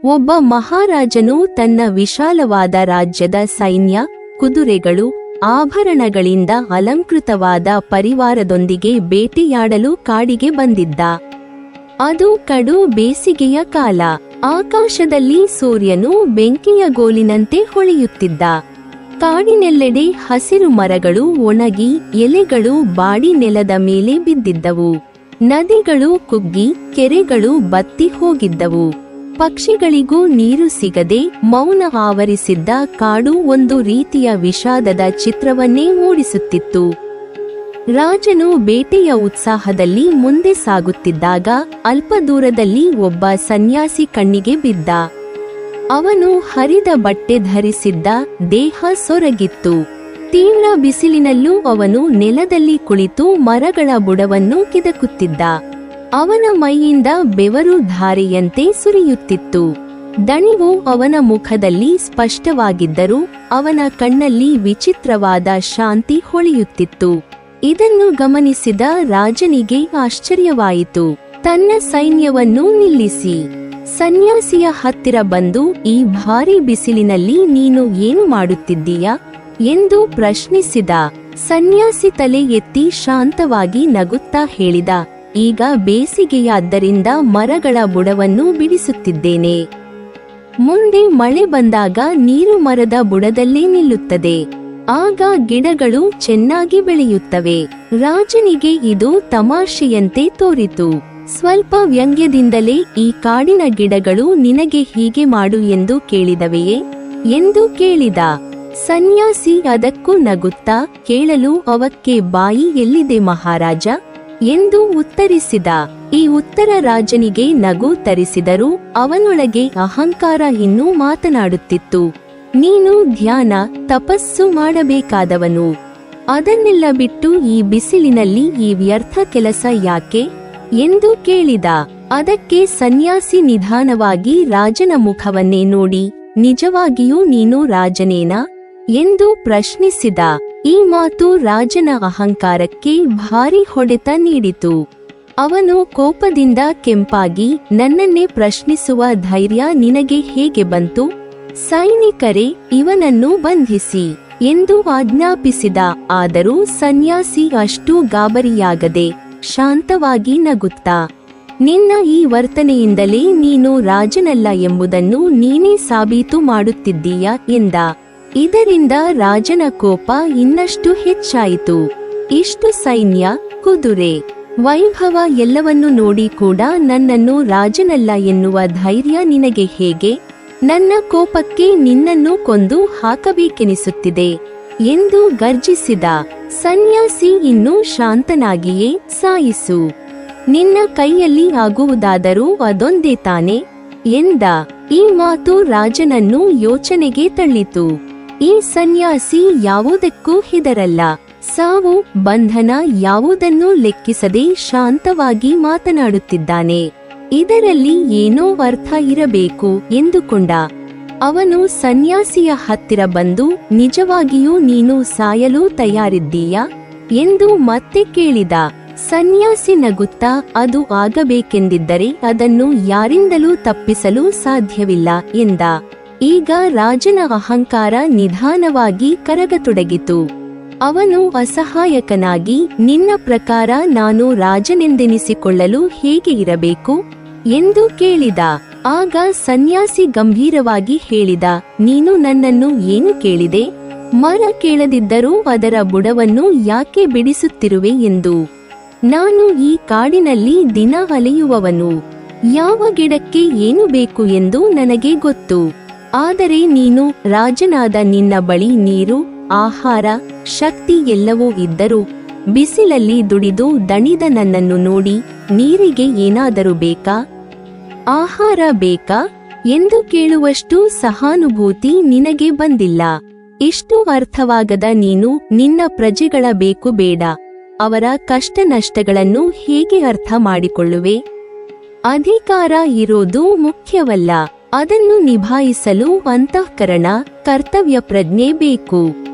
ಒಬ್ಬ ಮಹಾರಾಜನು ತನ್ನ ವಿಶಾಲವಾದ ರಾಜ್ಯದ ಸೈನ್ಯ, ಕುದುರೆಗಳು, ಆಭರಣಗಳಿಂದ ಅಲಂಕೃತವಾದ ಪರಿವಾರದೊಂದಿಗೆ ಬೇಟೆಯಾಡಲು ಕಾಡಿಗೆ ಬಂದಿದ್ದ. ಅದು ಕಡು ಬೇಸಿಗೆಯ ಕಾಲ. ಆಕಾಶದಲ್ಲಿ ಸೂರ್ಯನು ಬೆಂಕಿಯ ಗೋಲಿನಂತೆ ಹೊಳೆಯುತ್ತಿದ್ದ. ಕಾಡಿನೆಲ್ಲೆಡೆ ಹಸಿರು ಮರಗಳು ಒಣಗಿ ಎಲೆಗಳು ಬಾಡಿ ನೆಲದ ಮೇಲೆ ಬಿದ್ದಿದ್ದವು. ನದಿಗಳು ಕುಗ್ಗಿ ಕೆರೆಗಳು ಬತ್ತಿ ಹೋಗಿದ್ದವು. ಪಕ್ಷಿಗಳಿಗೂ ನೀರು ಸಿಗದೆ ಮೌನ ಆವರಿಸಿದ್ದ ಕಾಡು ಒಂದು ರೀತಿಯ ವಿಷಾದದ ಚಿತ್ರವನ್ನೇ ಮೂಡಿಸುತ್ತಿತ್ತು. ರಾಜನು ಬೇಟೆಯ ಉತ್ಸಾಹದಲ್ಲಿ ಮುಂದೆ ಸಾಗುತ್ತಿದ್ದಾಗ ಅಲ್ಪ ದೂರದಲ್ಲಿ ಒಬ್ಬ ಸನ್ಯಾಸಿ ಕಣ್ಣಿಗೆ ಬಿದ್ದ. ಅವನು ಹರಿದ ಬಟ್ಟೆ ಧರಿಸಿದ್ದ, ದೇಹ ಸೊರಗಿತ್ತು. ತೀವ್ರ ಬಿಸಿಲಿನಲ್ಲೂ ಅವನು ನೆಲದಲ್ಲಿ ಕುಳಿತು ಮರಗಳ ಬುಡವನ್ನು ಕಿದಕುತ್ತಿದ್ದ. ಅವನ ಮೈಯಿಂದ ಬೆವರು ಧಾರೆಯಂತೆ ಸುರಿಯುತ್ತಿತ್ತು. ದಣಿವು ಅವನ ಮುಖದಲ್ಲಿ ಸ್ಪಷ್ಟವಾಗಿದ್ದರೂ ಅವನ ಕಣ್ಣಲ್ಲಿ ವಿಚಿತ್ರವಾದ ಶಾಂತಿ ಹೊಳೆಯುತ್ತಿತ್ತು. ಇದನ್ನು ಗಮನಿಸಿದ ರಾಜನಿಗೆ ಆಶ್ಚರ್ಯವಾಯಿತು. ತನ್ನ ಸೈನ್ಯವನ್ನು ನಿಲ್ಲಿಸಿ ಸನ್ಯಾಸಿಯ ಹತ್ತಿರ ಬಂದು, ಈ ಭಾರಿ ಬಿಸಿಲಿನಲ್ಲಿ ನೀನು ಏನು ಮಾಡುತ್ತಿದ್ದೀಯಾ ಎಂದು ಪ್ರಶ್ನಿಸಿದ. ಸನ್ಯಾಸಿ ತಲೆ ಎತ್ತಿ ಶಾಂತವಾಗಿ ನಗುತ್ತಾ ಹೇಳಿದ, ಈಗ ಬೇಸಿಗೆಯಾದ್ದರಿಂದ ಮರಗಳ ಬುಡವನ್ನು ಬಿಡಿಸುತ್ತಿದ್ದೇನೆ. ಮುಂದೆ ಮಳೆ ಬಂದಾಗ ನೀರು ಮರದ ಬುಡದಲ್ಲೇ ನಿಲ್ಲುತ್ತದೆ. ಆಗ ಗಿಡಗಳು ಚೆನ್ನಾಗಿ ಬೆಳೆಯುತ್ತವೆ. ರಾಜನಿಗೆ ಇದು ತಮಾಷೆಯಂತೆ ತೋರಿತು. ಸ್ವಲ್ಪ ವ್ಯಂಗ್ಯದಿಂದಲೇ, ಈ ಕಾಡಿನ ಗಿಡಗಳು ನಿನಗೆ ಹೀಗೆ ಮಾಡು ಎಂದು ಕೇಳಿದವೆಯೇ ಎಂದು ಕೇಳಿದ. ಸನ್ಯಾಸಿ ಅದಕ್ಕೂ ನಗುತ್ತಾ, ಕೇಳಲು ಅವಕ್ಕೆ ಬಾಯಿ ಎಲ್ಲಿದೆ ಮಹಾರಾಜ ಎಂದು ಉತ್ತರಿಸಿದ. ಈ ಉತ್ತರ ರಾಜನಿಗೆ ನಗು ತರಿಸಿದರೂ ಅವನೊಳಗೆ ಅಹಂಕಾರ ಇನ್ನೂ ಮಾತನಾಡುತ್ತಿತ್ತು. ನೀನು ಧ್ಯಾನ, ತಪಸ್ಸು ಮಾಡಬೇಕಾದವನು. ಅದನ್ನೆಲ್ಲ ಬಿಟ್ಟು ಈ ಬಿಸಿಲಿನಲ್ಲಿ ಈ ವ್ಯರ್ಥ ಕೆಲಸ ಯಾಕೆ ಎಂದು ಕೇಳಿದ. ಅದಕ್ಕೆ ಸನ್ಯಾಸಿ ನಿಧಾನವಾಗಿ ರಾಜನ ಮುಖವನ್ನೇ ನೋಡಿ, ನಿಜವಾಗಿಯೂ ನೀನು ರಾಜನೇನಾ ಎಂದು ಪ್ರಶ್ನಿಸಿದ. ಈ ಮಾತು ರಾಜನ ಅಹಂಕಾರಕ್ಕೆ ಭಾರಿ ಹೊಡೆತ ನೀಡಿತು. ಅವನು ಕೋಪದಿಂದ ಕೆಂಪಾಗಿ, ನನ್ನನ್ನೇ ಪ್ರಶ್ನಿಸುವ ಧೈರ್ಯ ನಿನಗೆ ಹೇಗೆ ಬಂತು? ಸೈನಿಕರೇ, ಇವನನ್ನು ಬಂಧಿಸಿ ಎಂದು ಆಜ್ಞಾಪಿಸಿದ. ಆದರೂ ಸನ್ಯಾಸಿ ಅಷ್ಟೂ ಗಾಬರಿಯಾಗದೆ ಶಾಂತವಾಗಿ ನಗುತ್ತಾ, ನಿನ್ನ ಈ ವರ್ತನೆಯಿಂದಲೇ ನೀನು ರಾಜನಲ್ಲ ಎಂಬುದನ್ನು ನೀನೇ ಸಾಬೀತು ಮಾಡುತ್ತಿದ್ದೀಯಾ ಎಂದ. ಇದರಿಂದ ರಾಜನ ಕೋಪ ಇನ್ನಷ್ಟು ಹೆಚ್ಚಾಯಿತು. ಇಷ್ಟು ಸೈನ್ಯ, ಕುದುರೆ, ವೈಭವ ಎಲ್ಲವನ್ನೂ ನೋಡಿ ಕೂಡ ನನ್ನನ್ನು ರಾಜನಲ್ಲ ಎನ್ನುವ ಧೈರ್ಯ ನಿನಗೆ ಹೇಗೆ? ನನ್ನ ಕೋಪಕ್ಕೆ ನಿನ್ನನ್ನು ಕೊಂದು ಹಾಕಬೇಕೆನಿಸುತ್ತಿದೆ ಎಂದು ಗರ್ಜಿಸಿದ. ಸನ್ಯಾಸಿ ಇನ್ನೂ ಶಾಂತನಾಗಿಯೇ, ಸಾಯಿಸು, ನಿನ್ನ ಕೈಯಲ್ಲಿ ಆಗುವುದಾದರೂ ಅದೊಂದೇ ತಾನೆ ಎಂದ. ಈ ಮಾತು ರಾಜನನ್ನು ಯೋಚನೆಗೆ ತಳ್ಳಿತು. ಈ ಸನ್ಯಾಸಿ ಯಾವುದಕ್ಕೂ ಹೆದರಲ್ಲ. ಸಾವು, ಬಂಧನ ಯಾವುದನ್ನೂ ಲೆಕ್ಕಿಸದೆ ಶಾಂತವಾಗಿ ಮಾತನಾಡುತ್ತಿದ್ದಾನೆ. ಇದರಲ್ಲಿ ಏನೋ ಅರ್ಥ ಇರಬೇಕು ಎಂದುಕೊಂಡ. ಅವನು ಸನ್ಯಾಸಿಯ ಹತ್ತಿರ ಬಂದು, ನಿಜವಾಗಿಯೂ ನೀನು ಸಾಯಲು ತಯಾರಿದ್ದೀಯಾ ಎಂದು ಮತ್ತೆ ಕೇಳಿದ. ಸನ್ಯಾಸಿ ನಗುತ್ತಾ, ಅದು ಆಗಬೇಕೆಂದಿದ್ದರೆ ಅದನ್ನು ಯಾರಿಂದಲೂ ತಪ್ಪಿಸಲು ಸಾಧ್ಯವಿಲ್ಲ ಎಂದ. ಈಗ ರಾಜನ ಅಹಂಕಾರ ನಿಧಾನವಾಗಿ ಕರಗತೊಡಗಿತು. ಅವನು ಅಸಹಾಯಕನಾಗಿ, ನಿನ್ನ ಪ್ರಕಾರ ನಾನು ರಾಜನೆಂದೆನಿಸಿಕೊಳ್ಳಲು ಹೇಗೆ ಇರಬೇಕು ಎಂದು ಕೇಳಿದ. ಆಗ ಸನ್ಯಾಸಿ ಗಂಭೀರವಾಗಿ ಹೇಳಿದ, ನೀನು ನನ್ನನ್ನು ಏನು ಕೇಳಿದೆ? ಮರ ಕೇಳದಿದ್ದರೂ ಅದರ ಬುಡವನ್ನು ಯಾಕೆ ಬಿಡಿಸುತ್ತಿರುವೆ ಎಂದು. ನಾನು ಈ ಕಾಡಿನಲ್ಲಿ ದಿನ ಅಲೆಯುವವನು. ಯಾವ ಗಿಡಕ್ಕೆ ಏನು ಬೇಕು ಎಂದು ನನಗೆ ಗೊತ್ತು. ಆದರೆ ನೀನು ರಾಜನಾದ ನಿನ್ನ ಬಳಿ ನೀರು, ಆಹಾರ, ಶಕ್ತಿ ಎಲ್ಲವೂ ಇದ್ದರೂ ಬಿಸಿಲಲ್ಲಿ ದುಡಿದು ದಣಿದ ನನ್ನನ್ನು ನೋಡಿ ನೀರಿಗೆ ಏನಾದರೂ ಬೇಕಾ, ಆಹಾರ ಬೇಕಾ ಎಂದು ಕೇಳುವಷ್ಟು ಸಹಾನುಭೂತಿ ನಿನಗೆ ಬಂದಿಲ್ಲ. ಇಷ್ಟು ಅರ್ಥವಾಗದ ನೀನು ನಿನ್ನ ಪ್ರಜೆಗಳ ಬೇಕು ಬೇಡ, ಅವರ ಕಷ್ಟ ನಷ್ಟಗಳನ್ನು ಹೇಗೆ ಅರ್ಥ ಮಾಡಿಕೊಳ್ಳುವೆ? ಅಧಿಕಾರ ಇರೋದು ಮುಖ್ಯವಲ್ಲ, ಅದನ್ನು ನಿಭಾಯಿಸಲು ಅಂತಃಕರಣ, ಕರ್ತವ್ಯ ಪ್ರಜ್ಞೆ ಬೇಕು.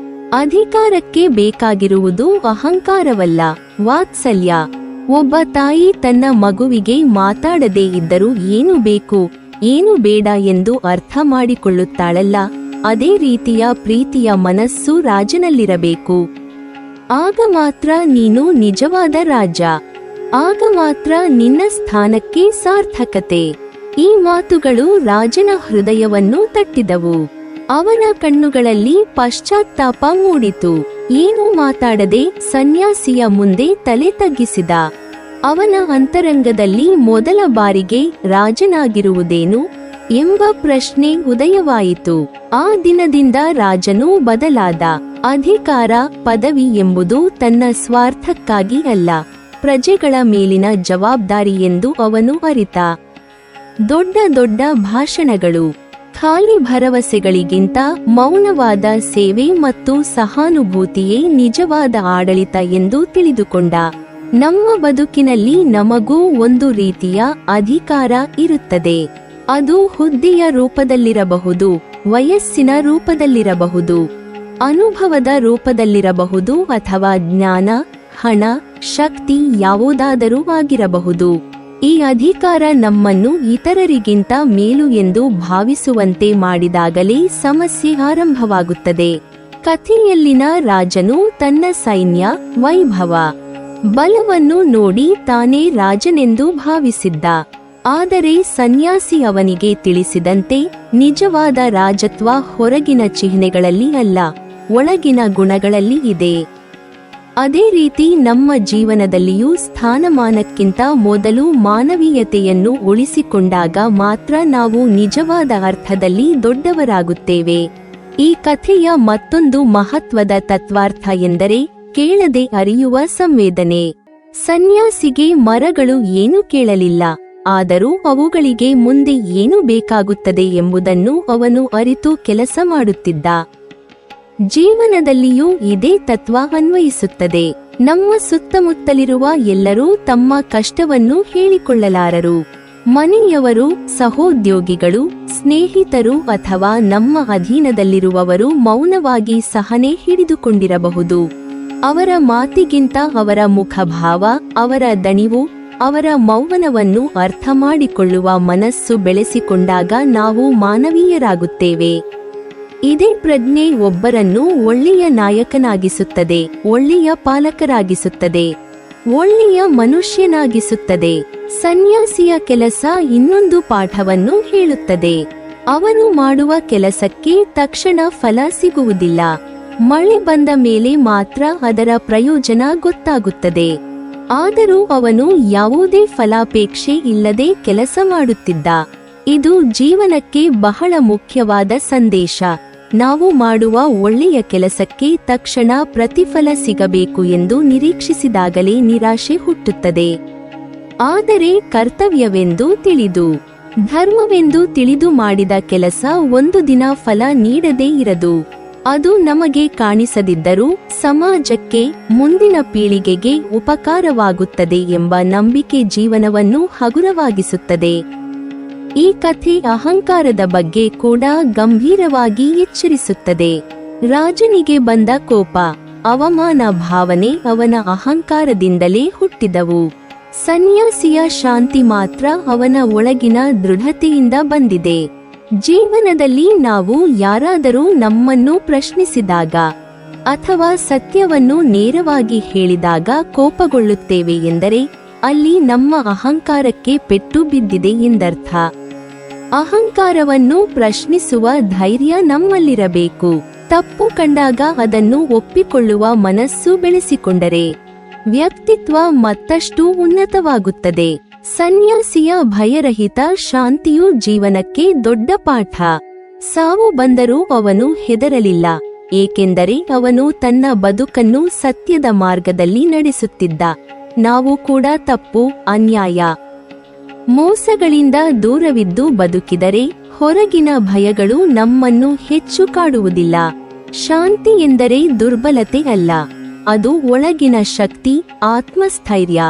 ಅಧಿಕಾರಕ್ಕೆ ಬೇಕಾಗಿರುವುದು ಅಹಂಕಾರವಲ್ಲ, ವಾತ್ಸಲ್ಯ. ಒಬ್ಬ ತಾಯಿ ತನ್ನ ಮಗುವಿಗೆ ಮಾತಾಡದೇ ಇದ್ದರೂ ಏನು ಬೇಕು ಏನು ಬೇಡ ಎಂದು ಅರ್ಥ ಮಾಡಿಕೊಳ್ಳುತ್ತಾಳಲ್ಲ, ಅದೇ ರೀತಿಯ ಪ್ರೀತಿಯ ಮನಸ್ಸು ರಾಜನಲ್ಲಿರಬೇಕು. ಆಗ ಮಾತ್ರ ನೀನು ನಿಜವಾದ ರಾಜ. ಆಗ ಮಾತ್ರ ನಿನ್ನ ಸ್ಥಾನಕ್ಕೆ ಸಾರ್ಥಕತೆ. ಈ ಮಾತುಗಳು ರಾಜನ ಹೃದಯವನ್ನು ತಟ್ಟಿದವು. ಅವನ ಕಣ್ಣುಗಳಲ್ಲಿ ಪಶ್ಚಾತ್ತಾಪ ಮೂಡಿತು. ಏನೂ ಮಾತಾಡದೆ ಸನ್ಯಾಸಿಯ ಮುಂದೆ ತಲೆ ತಗ್ಗಿಸಿದ. ಅವನ ಅಂತರಂಗದಲ್ಲಿ ಮೊದಲ ಬಾರಿಗೆ ರಾಜನಾಗಿರುವುದೇನು ಎಂಬ ಪ್ರಶ್ನೆ ಉದಯವಾಯಿತು. ಆ ದಿನದಿಂದ ರಾಜನು ಬದಲಾದ. ಅಧಿಕಾರ, ಪದವಿ ಎಂಬುದು ತನ್ನ ಸ್ವಾರ್ಥಕ್ಕಾಗಿ ಅಲ್ಲ, ಪ್ರಜೆಗಳ ಮೇಲಿನ ಜವಾಬ್ದಾರಿ ಎಂದು ಅವನು ಅರಿತ. ದೊಡ್ಡ ದೊಡ್ಡ ಭಾಷಣಗಳು, ಖಾಲಿ ಭರವಸೆಗಳಿಗಿಂತ ಮೌನವಾದ ಸೇವೆ ಮತ್ತು ಸಹಾನುಭೂತಿಯೇ ನಿಜವಾದ ಆಡಳಿತ ಎಂದು ತಿಳಿದುಕೊಂಡ. ನಮ್ಮ ಬದುಕಿನಲ್ಲಿ ನಮಗೂ ಒಂದು ರೀತಿಯ ಅಧಿಕಾರ ಇರುತ್ತದೆ. ಅದು ಹುದ್ದೆಯ ರೂಪದಲ್ಲಿರಬಹುದು, ವಯಸ್ಸಿನ ರೂಪದಲ್ಲಿರಬಹುದು, ಅನುಭವದ ರೂಪದಲ್ಲಿರಬಹುದು, ಅಥವಾ ಜ್ಞಾನ, ಹಣ, ಶಕ್ತಿ ಯಾವುದಾದರೂ ಆಗಿರಬಹುದು. ಈ ಅಧಿಕಾರ ನಮ್ಮನ್ನು ಇತರರಿಗಿಂತ ಮೇಲು ಎಂದು ಭಾವಿಸುವಂತೆ ಮಾಡಿದಾಗಲೇ ಸಮಸ್ಯೆ ಆರಂಭವಾಗುತ್ತದೆ. ಕಥೆಯಲ್ಲಿನ ರಾಜನು ತನ್ನ ಸೈನ್ಯ, ವೈಭವ, ಬಲವನ್ನು ನೋಡಿ ತಾನೇ ರಾಜನೆಂದು ಭಾವಿಸಿದ್ದ. ಆದರೆ ಸನ್ಯಾಸಿ ಅವನಿಗೆ ತಿಳಿಸಿದಂತೆ ನಿಜವಾದ ರಾಜತ್ವ ಹೊರಗಿನ ಚಿಹ್ನೆಗಳಲ್ಲಿ ಅಲ್ಲ, ಒಳಗಿನ ಗುಣಗಳಲ್ಲಿ ಇದೆ. ಅದೇ ರೀತಿ ನಮ್ಮ ಜೀವನದಲ್ಲಿಯೂ ಸ್ಥಾನಮಾನಕ್ಕಿಂತ ಮೊದಲು ಮಾನವೀಯತೆಯನ್ನು ಉಳಿಸಿಕೊಂಡಾಗ ಮಾತ್ರ ನಾವು ನಿಜವಾದ ಅರ್ಥದಲ್ಲಿ ದೊಡ್ಡವರಾಗುತ್ತೇವೆ. ಈ ಕಥೆಯ ಮತ್ತೊಂದು ಮಹತ್ವದ ತತ್ವಾರ್ಥ ಎಂದರೆ ಕೇಳದೆ ಅರಿಯುವ ಸಂವೇದನೆ. ಸನ್ಯಾಸಿಗೆ ಮರಗಳು ಏನೂ ಕೇಳಲಿಲ್ಲ, ಆದರೂ ಅವುಗಳಿಗೆ ಮುಂದೆ ಏನು ಬೇಕಾಗುತ್ತದೆ ಎಂಬುದನ್ನು ಅವನು ಅರಿತು ಕೆಲಸ ಮಾಡುತ್ತಿದ್ದ. ಜೀವನದಲ್ಲಿಯೂ ಇದೇ ತತ್ವ ಅನ್ವಯಿಸುತ್ತದೆ. ನಮ್ಮ ಸುತ್ತಮುತ್ತಲಿರುವ ಎಲ್ಲರೂ ತಮ್ಮ ಕಷ್ಟವನ್ನು ಹೇಳಿಕೊಳ್ಳಲಾರರು. ಮನೆಯವರು, ಸಹೋದ್ಯೋಗಿಗಳು, ಸ್ನೇಹಿತರು ಅಥವಾ ನಮ್ಮ ಅಧೀನದಲ್ಲಿರುವವರು ಮೌನವಾಗಿ ಸಹನೆ ಹಿಡಿದುಕೊಂಡಿರಬಹುದು. ಅವರ ಮಾತಿಗಿಂತ ಅವರ ಮುಖಭಾವ, ಅವರ ದಣಿವು, ಅವರ ಮೌನವನ್ನು ಅರ್ಥ ಮಾಡಿಕೊಳ್ಳುವ ಮನಸ್ಸು ಬೆಳೆಸಿಕೊಂಡಾಗ ನಾವು ಮಾನವೀಯರಾಗುತ್ತೇವೆ. ಇದೇ ಪ್ರಜ್ಞೆ ಒಬ್ಬರನ್ನು ಒಳ್ಳೆಯ ನಾಯಕನಾಗಿಸುತ್ತದೆ, ಒಳ್ಳೆಯ ಪಾಲಕರಾಗಿಸುತ್ತದೆ, ಒಳ್ಳೆಯ ಮನುಷ್ಯನಾಗಿಸುತ್ತದೆ. ಸನ್ಯಾಸಿಯ ಕೆಲಸ ಇನ್ನೊಂದು ಪಾಠವನ್ನು ಹೇಳುತ್ತದೆ. ಅವನು ಮಾಡುವ ಕೆಲಸಕ್ಕೆ ತಕ್ಷಣ ಫಲ ಸಿಗುವುದಿಲ್ಲ. ಮಳೆ ಬಂದ ಮೇಲೆ ಮಾತ್ರ ಅದರ ಪ್ರಯೋಜನ ಗೊತ್ತಾಗುತ್ತದೆ. ಆದರೂ ಅವನು ಯಾವುದೇ ಫಲಾಪೇಕ್ಷೆ ಇಲ್ಲದೆ ಕೆಲಸ ಮಾಡುತ್ತಿದ್ದ. ಇದು ಜೀವನಕ್ಕೆ ಬಹಳ ಮುಖ್ಯವಾದ ಸಂದೇಶ. ನಾವು ಮಾಡುವ ಒಳ್ಳೆಯ ಕೆಲಸಕ್ಕೆ ತಕ್ಷಣ ಪ್ರತಿಫಲ ಸಿಗಬೇಕು ಎಂದು ನಿರೀಕ್ಷಿಸಿದಾಗಲೇ ನಿರಾಶೆ ಹುಟ್ಟುತ್ತದೆ. ಆದರೆ ಕರ್ತವ್ಯವೆಂದು ತಿಳಿದು, ಧರ್ಮವೆಂದು ತಿಳಿದು ಮಾಡಿದ ಕೆಲಸ ಒಂದು ದಿನ ಫಲ ನೀಡದೇ ಇರದು. ಅದು ನಮಗೆ ಕಾಣಿಸದಿದ್ದರೂ ಸಮಾಜಕ್ಕೆ, ಮುಂದಿನ ಪೀಳಿಗೆಗೆ ಉಪಕಾರವಾಗುತ್ತದೆ ಎಂಬ ನಂಬಿಕೆ ಜೀವನವನ್ನು ಹಗುರವಾಗಿಸುತ್ತದೆ. ಈ ಕಥೆ ಅಹಂಕಾರದ ಬಗ್ಗೆ ಕೂಡ ಗಂಭೀರವಾಗಿ ಎಚ್ಚರಿಸುತ್ತದೆ. ರಾಜನಿಗೆ ಬಂದ ಕೋಪ, ಅವಮಾನ ಭಾವನೆ ಅವನ ಅಹಂಕಾರದಿಂದಲೇ ಹುಟ್ಟಿದವು. ಸನ್ಯಾಸಿಯ ಶಾಂತಿ ಮಾತ್ರ ಅವನ ಒಳಗಿನ ದೃಢತೆಯಿಂದ ಬಂದಿದೆ. ಜೀವನದಲ್ಲಿ ನಾವು ಯಾರಾದರೂ ನಮ್ಮನ್ನು ಪ್ರಶ್ನಿಸಿದಾಗ ಅಥವಾ ಸತ್ಯವನ್ನು ನೇರವಾಗಿ ಹೇಳಿದಾಗ ಕೋಪಗೊಳ್ಳುತ್ತೇವೆ ಎಂದರೆ ಅಲ್ಲಿ ನಮ್ಮ ಅಹಂಕಾರಕ್ಕೆ ಪೆಟ್ಟು ಬಿದ್ದಿದೆ ಎಂದರ್ಥ. ಅಹಂಕಾರವನ್ನು ಪ್ರಶ್ನಿಸುವ ಧೈರ್ಯ ನಮ್ಮಲ್ಲಿರಬೇಕು. ತಪ್ಪು ಕಂಡಾಗ ಅದನ್ನು ಒಪ್ಪಿಕೊಳ್ಳುವ ಮನಸ್ಸು ಬೆಳೆಸಿಕೊಂಡರೆ ವ್ಯಕ್ತಿತ್ವ ಮತ್ತಷ್ಟು ಉನ್ನತವಾಗುತ್ತದೆ. ಸನ್ಯಾಸಿಯ ಭಯರಹಿತ ಶಾಂತಿಯು ಜೀವನಕ್ಕೆ ದೊಡ್ಡ ಪಾಠ. ಸಾವು ಬಂದರೂ ಅವನು ಹೆದರಲಿಲ್ಲ, ಏಕೆಂದರೆ ಅವನು ತನ್ನ ಬದುಕನ್ನು ಸತ್ಯದ ಮಾರ್ಗದಲ್ಲಿ ನಡೆಸುತ್ತಿದ್ದ. ನಾವು ಕೂಡ ತಪ್ಪು, ಅನ್ಯಾಯ, ಮೋಸಗಳಿಂದ ದೂರವಿದ್ದು ಬದುಕಿದರೆ ಹೊರಗಿನ ಭಯಗಳು ನಮ್ಮನ್ನು ಹೆಚ್ಚು ಕಾಡುವುದಿಲ್ಲ. ಶಾಂತಿ ಎಂದರೆ ದುರ್ಬಲತೆ ಅಲ್ಲ, ಅದು ಒಳಗಿನ ಶಕ್ತಿ, ಆತ್ಮಸ್ಥೈರ್ಯ.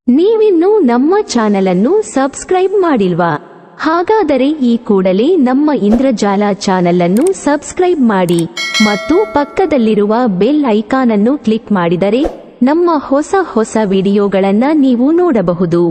ನೀವಿನ್ನೂ ನಮ್ಮ ಚಾನೆಲ್ ಅನ್ನು ಸಬ್ಸ್ಕ್ರೈಬ್ ಮಾಡಿಲ್ವಾ? ಹಾಗಾದರೆ ಈ ಕೂಡಲೇ ನಮ್ಮ ಇಂದ್ರಜಾಲ ಚಾನೆಲ್ ಅನ್ನು ಸಬ್ಸ್ಕ್ರೈಬ್ ಮಾಡಿ ಮತ್ತು ಪಕ್ಕದಲ್ಲಿರುವ ಬೆಲ್ ಐಕಾನ್ ಅನ್ನು ಕ್ಲಿಕ್ ಮಾಡಿದರೆ ನಮ್ಮ ಹೊಸ ವಿಡಿಯೋಗಳನ್ನು ನೀವು ನೋಡಬಹುದು.